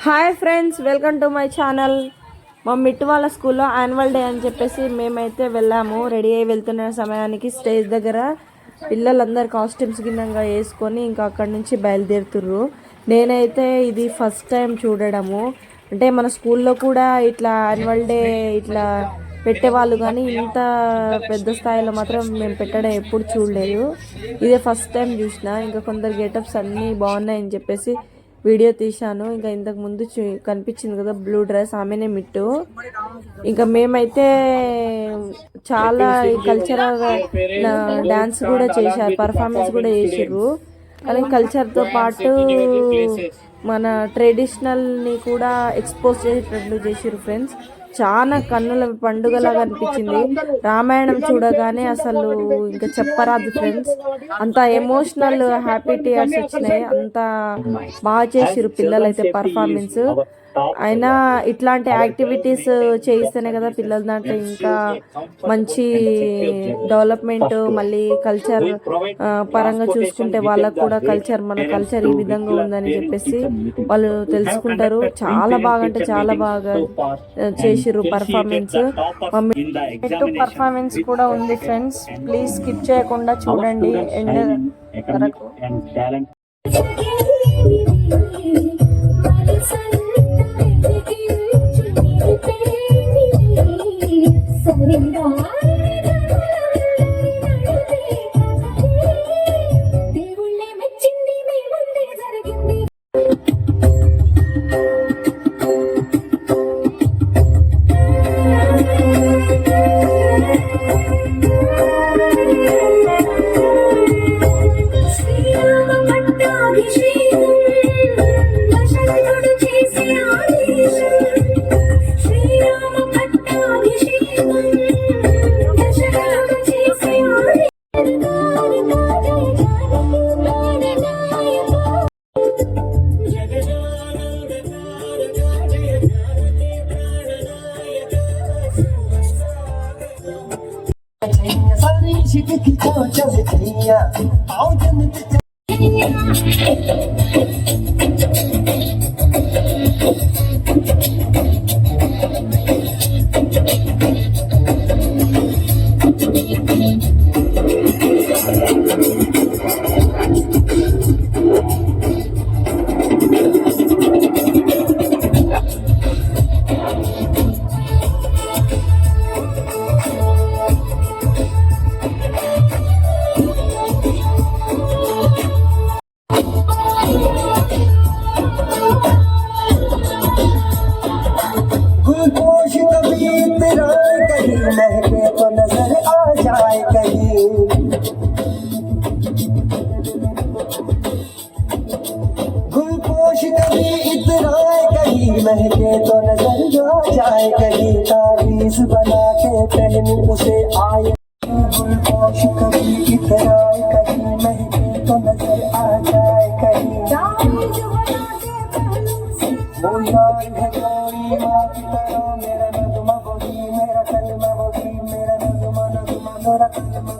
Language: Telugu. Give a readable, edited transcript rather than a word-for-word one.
Hi friends, welcome to my channel. మా మిట్టు వాళ్ళ స్కూల్లో యాన్యువల్ డే అని చెప్పేసి మేమైతే వెళ్ళాము. రెడీ అయ్యి వెళ్తున్న సమయానికి స్టేజ్ దగ్గర పిల్లలందరూ కాస్ట్యూమ్స్ గిన్నంగా వేసుకొని ఇంకా అక్కడి నుంచి బయలుదేరుతుర్రు. నేనైతే ఇది ఫస్ట్ టైం చూడడము. అంటే మన స్కూల్లో కూడా ఇట్లా యాన్యువల్ డే ఇట్లా పెట్టేవాళ్ళు, కానీ ఇంత పెద్ద స్థాయిలో మాత్రం మేము పెట్టడం ఎప్పుడు చూడలేదు. ఇదే ఫస్ట్ టైం చూసిన. ఇంకా కొందరు గెటప్స్ అన్నీ బాగున్నాయని చెప్పేసి వీడియో తీశాను. ఇంకా ఇంతకు ముందు కనిపించింది కదా బ్లూ డ్రెస్, ఆమెనే మిట్టు. ఇంకా మేమైతే చాలా కల్చరల్ డాన్స్ కూడా చేశారు, పర్ఫార్మెన్స్ కూడా చేసిర్రు. కానీ కల్చర్తో పాటు మన ట్రెడిషనల్ని కూడా ఎక్స్పోజ్ చేసేటట్లు చేసిర్రు ఫ్రెండ్స్. చాలా కన్నుల పండుగలాగా అనిపించింది. రామాయణం చూడగానే అసలు ఇంకా చెప్పరాదు ఫ్రెండ్స్. అంత ఎమోషనల్ హ్యాపీ టీయర్స్ వచ్చినాయి. అంత బాగా చేసిరు పిల్లలు అయితే పర్ఫార్మెన్స్. అయినా ఇట్లాంటి యాక్టివిటీస్ చేయిస్తేనే కదా పిల్లల దాంట్లో ఇంకా మంచి డెవలప్మెంట్, మళ్ళీ కల్చర్ పరంగా చూసుకుంటే వాళ్ళకు కూడా కల్చర్, మన కల్చర్ ఈ విధంగా ఉందని చెప్పేసి వాళ్ళు తెలుసుకుంటారు. చాలా బాగా అంటే చాలా బాగా చేసిర్రు పర్ఫార్మెన్స్. పర్ఫార్మెన్స్ కూడా ఉంది ఫ్రెండ్స్. ప్లీజ్ స్కిప్ చేయకుండా చూడండి ఎండ్ వరకు. महके तो नजर जो जाए कहीं, तावीज बना के पहन उसे आए। गुलपोश कभी इतराए कहीं, महके तो नजर आ जाए कहीं। वो यार है कोई माँ की तरह, मेरा नगमा वही, मेरा कलमा वही, मेरा नगमा नगमा मेरा कलमा।